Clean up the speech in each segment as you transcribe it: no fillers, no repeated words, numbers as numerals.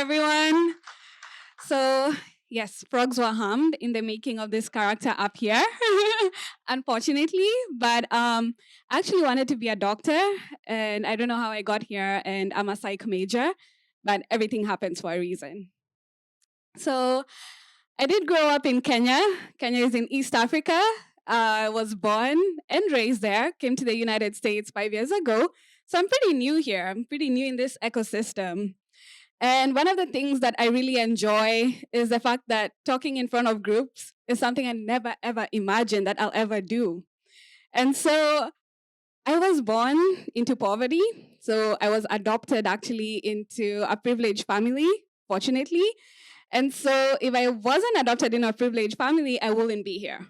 everyone. So, yes, frogs were harmed in the making of this character up here, unfortunately. But I actually wanted to be a doctor, and I don't know how I got here, and I'm a psych major, but everything happens for a reason. So, I did grow up in Kenya. Kenya is in East Africa. I was born and raised there, came to the United States 5 years ago. So I'm pretty new here. I'm pretty new in this ecosystem. And one of the things that I really enjoy is the fact that talking in front of groups is something I never ever imagined that I'll ever do. And so I was born into poverty. So I was adopted actually into a privileged family, fortunately. And so if I wasn't adopted in a privileged family, I wouldn't be here.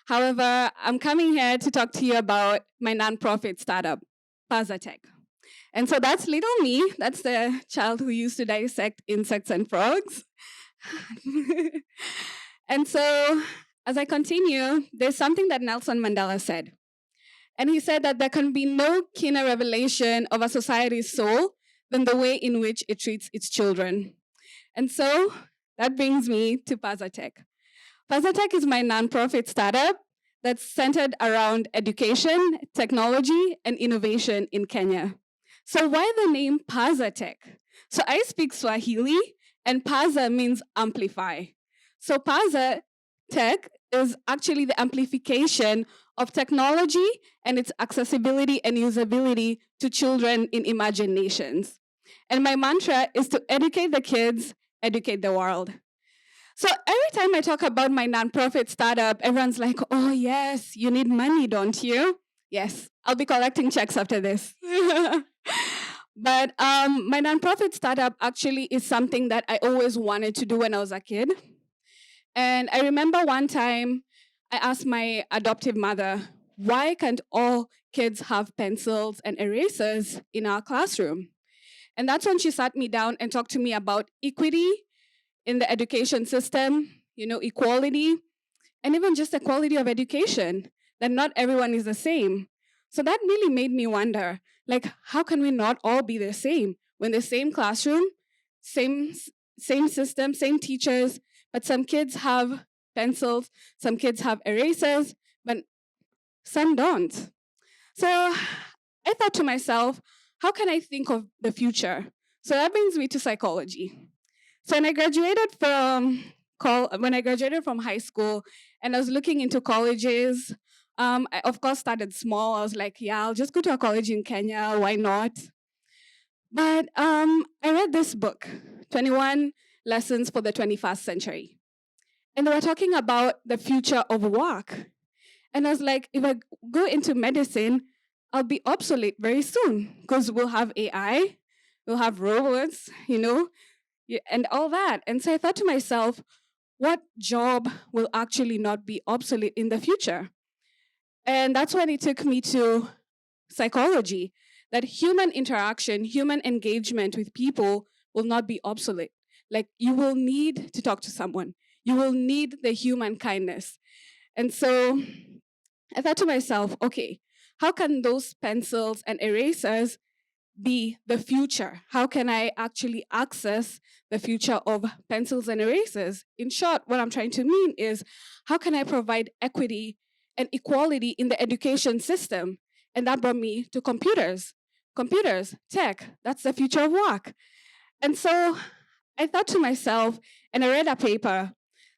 However, I'm coming here to talk to you about my nonprofit startup, Pazatech. And so that's little me. That's the child who used to dissect insects and frogs. And so as I continue, there's something that Nelson Mandela said. And he said that there can be no keener revelation of a society's soul than the way in which it treats its children. And so that brings me to Pazatech. Pazatech is my nonprofit startup that's centered around education, technology, and innovation in Kenya. So why the name Pazatech? So I speak Swahili, and Paza means amplify. So Pazatech is actually the amplification of technology and its accessibility and usability to children in emerging nations. And my mantra is to educate the kids, educate the world. So every time I talk about my nonprofit startup, everyone's like, oh yes, you need money, don't you? Yes, I'll be collecting checks after this. But my nonprofit startup actually is something that I always wanted to do when I was a kid. And I remember one time I asked my adoptive mother, why can't all kids have pencils and erasers in our classroom? And that's when she sat me down and talked to me about equity in the education system, equality, and even just the quality of education, that not everyone is the same. So that really made me wonder, how can we not all be the same? We're in the same classroom, same system, same teachers, but some kids have pencils, some kids have erasers, but some don't. So I thought to myself, how can I think of the future? So that brings me to psychology. So when I graduated from high school and I was looking into colleges, I of course started small. I was like, yeah, I'll just go to a college in Kenya. Why not? But I read this book, 21 Lessons for the 21st Century. And they were talking about the future of work. And I was like, if I go into medicine, I'll be obsolete very soon because we'll have AI, we'll have robots, and all that. And so I thought to myself, what job will actually not be obsolete in the future? And that's when it took me to psychology, that human interaction, human engagement with people will not be obsolete. You will need to talk to someone. You will need the human kindness. And so I thought to myself, okay, how can those pencils and erasers be the future? How can I actually access the future of pencils and erasers? In short, what I'm trying to mean is, how can I provide equity and equality in the education system? And that brought me to computers. Computers, tech, that's the future of work. And so I thought to myself, and I read a paper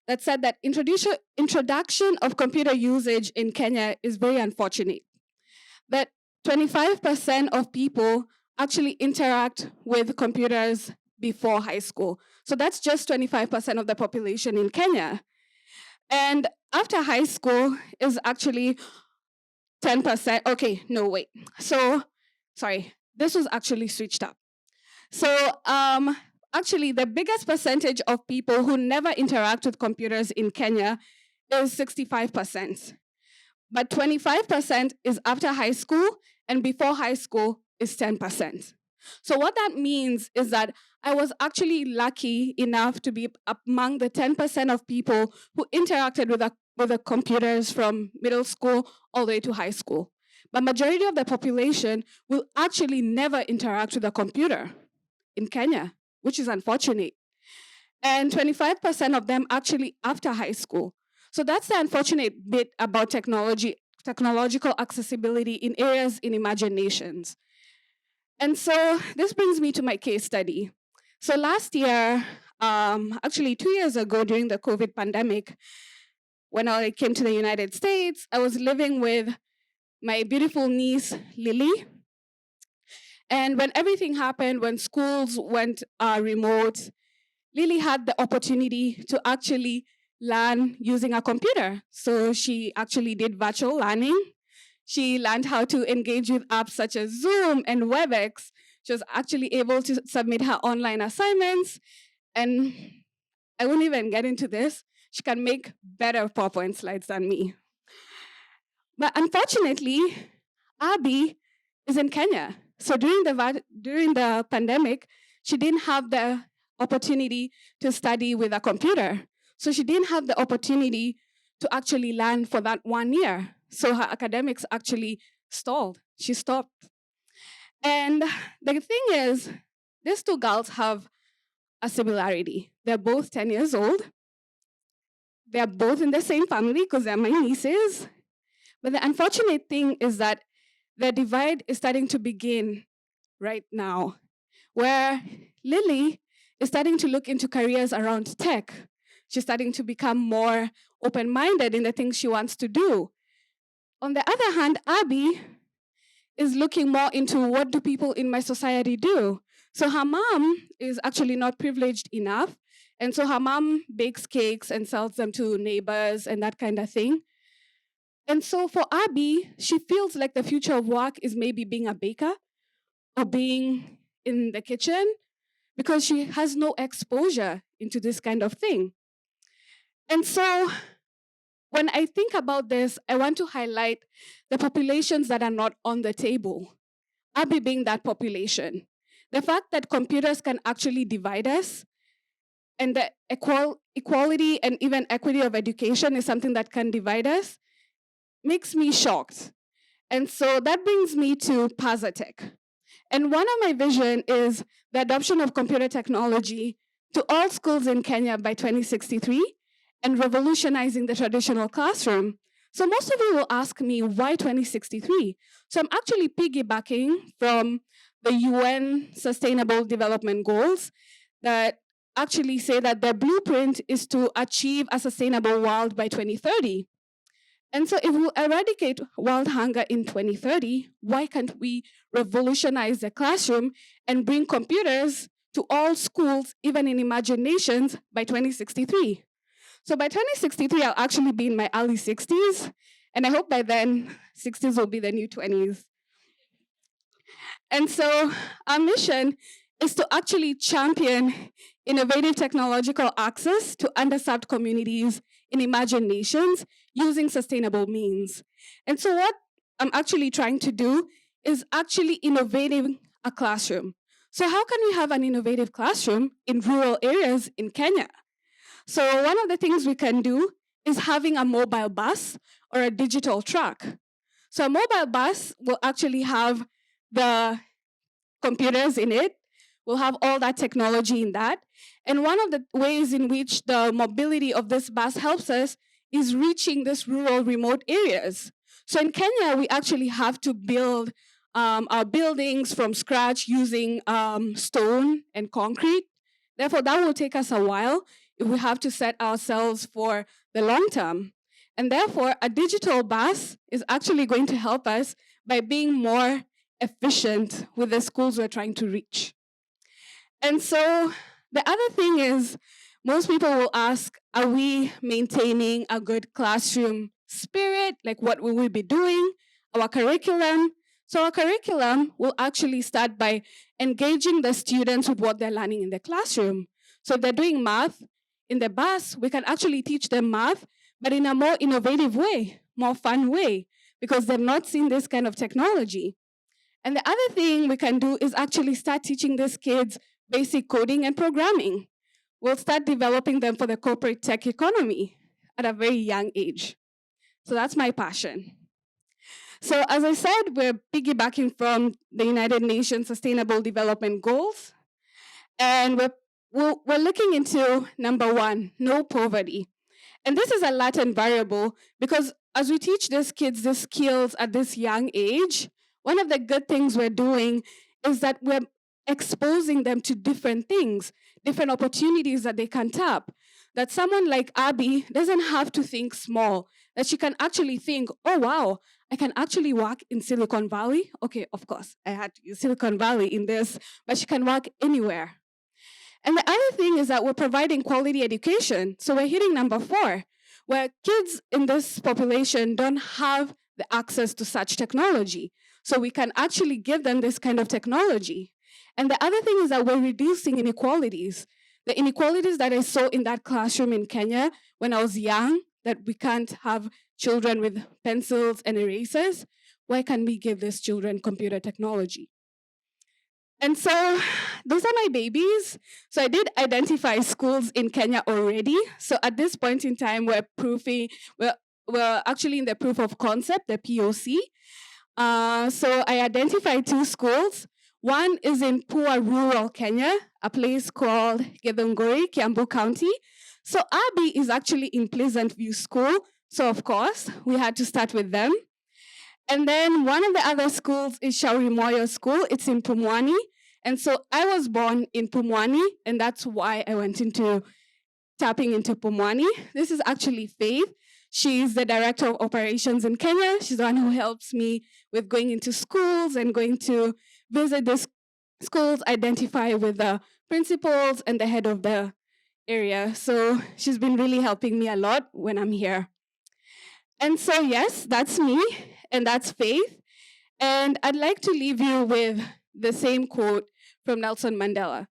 that said that introduction of computer usage in Kenya is very unfortunate. That 25% of people actually interact with computers before high school. So that's just 25% of the population in Kenya. And after high school is actually 10%. Okay, no, wait. So, sorry, this was actually switched up. So actually, the biggest percentage of people who never interact with computers in Kenya is 65%. But 25% is after high school, and before high school is 10%. So what that means is that I was actually lucky enough to be among the 10% of people who interacted with the computers from middle school all the way to high school. But majority of the population will actually never interact with a computer in Kenya. which is unfortunate. And 25% of them actually after high school. So that's the unfortunate bit about technological accessibility in areas in imaginations. And so this brings me to my case study. So last year, actually 2 years ago during the COVID pandemic, when I came to the United States, I was living with my beautiful niece, Lily. And when everything happened, when schools went remote, Lily had the opportunity to actually learn using a computer. So she actually did virtual learning. She learned how to engage with apps such as Zoom and WebEx. She was actually able to submit her online assignments. And I won't even get into this. She can make better PowerPoint slides than me. But unfortunately, Abby is in Kenya. So during the pandemic, she didn't have the opportunity to study with a computer. So she didn't have the opportunity to actually learn for that 1 year. So her academics actually stalled. She stopped. And the thing is, these two girls have a similarity. They're both 10 years old. They're both in the same family because they're my nieces. But the unfortunate thing is that the divide is starting to begin right now, where Lily is starting to look into careers around tech. She's starting to become more open-minded in the things she wants to do. On the other hand, Abby is looking more into what do people in my society do. So her mom is actually not privileged enough. And so her mom bakes cakes and sells them to neighbors and that kind of thing. And so for Abby, she feels like the future of work is maybe being a baker or being in the kitchen because she has no exposure into this kind of thing. And so when I think about this, I want to highlight the populations that are not on the table. Abby being that population. The fact that computers can actually divide us and the equality and even equity of education is something that can divide us makes me shocked. And so that brings me to Pazatech. And one of my vision is the adoption of computer technology to all schools in Kenya by 2063 and revolutionizing the traditional classroom. So most of you will ask me, why 2063? So I'm actually piggybacking from the UN Sustainable Development Goals that actually say that their blueprint is to achieve a sustainable world by 2030. And so if we eradicate world hunger in 2030, why can't we revolutionize the classroom and bring computers to all schools, even in imaginations, by 2063? So by 2063, I'll actually be in my early 60s. And I hope by then, 60s will be the new 20s. And so our mission is to actually champion innovative technological access to underserved communities in imaginations using sustainable means. And so what I'm actually trying to do is actually innovating a classroom. So how can we have an innovative classroom in rural areas in Kenya? So one of the things we can do is having a mobile bus or a digital truck. So a mobile bus will actually have the computers in it. We'll have all that technology in that. And one of the ways in which the mobility of this bus helps us is reaching these rural remote areas. So in Kenya, we actually have to build our buildings from scratch using stone and concrete. Therefore, that will take us a while if we have to set ourselves for the long term. And therefore, a digital bus is actually going to help us by being more efficient with the schools we're trying to reach. And so the other thing is, most people will ask, are we maintaining a good classroom spirit? Like, what will we be doing? Our curriculum. So our curriculum will actually start by engaging the students with what they're learning in the classroom. So if they're doing math in the bus, we can actually teach them math, but in a more innovative way, more fun way, because they've not seen this kind of technology. And the other thing we can do is actually start teaching these kids basic coding and programming. We'll start developing them for the corporate tech economy at a very young age. So that's my passion. So as I said, we're piggybacking from the United Nations Sustainable Development Goals. And we're looking into number one, no poverty. And this is a latent variable because as we teach these kids these skills at this young age, one of the good things we're doing is that we're exposing them to different things, different opportunities that they can tap. That someone like Abby doesn't have to think small, that she can actually think, oh, wow, I can actually work in Silicon Valley. Okay, of course, I had to use Silicon Valley in this, but she can work anywhere. And the other thing is that we're providing quality education. So we're hitting number four, where kids in this population don't have the access to such technology. So we can actually give them this kind of technology. And the other thing is that we're reducing inequalities. The inequalities that I saw in that classroom in Kenya when I was young, that we can't have children with pencils and erasers. Why can't we give these children computer technology? And so those are my babies. So I did identify schools in Kenya already. So at this point in time, we're actually in the proof of concept, the POC. So I identified two schools. One is in poor rural Kenya, a place called Githunguri, Kiambu County. So Abby is actually in Pleasant View School. So of course, we had to start with them. And then one of the other schools is Shauri Moyo School. It's in Pumwani. And so I was born in Pumwani, and that's why I went into tapping into Pumwani. This is actually Faith. She's the director of operations in Kenya. She's the one who helps me with going into schools and going to visit the schools, identify with the principals and the head of the area. So she's been really helping me a lot when I'm here. And so, yes, that's me, and that's Faith. And I'd like to leave you with the same quote from Nelson Mandela,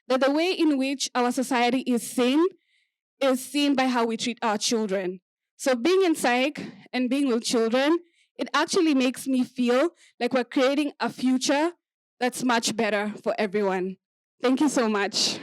that the way in which our society is seen by how we treat our children. So being in psych and being with children, it actually makes me feel like we're creating a future that's much better for everyone. Thank you so much.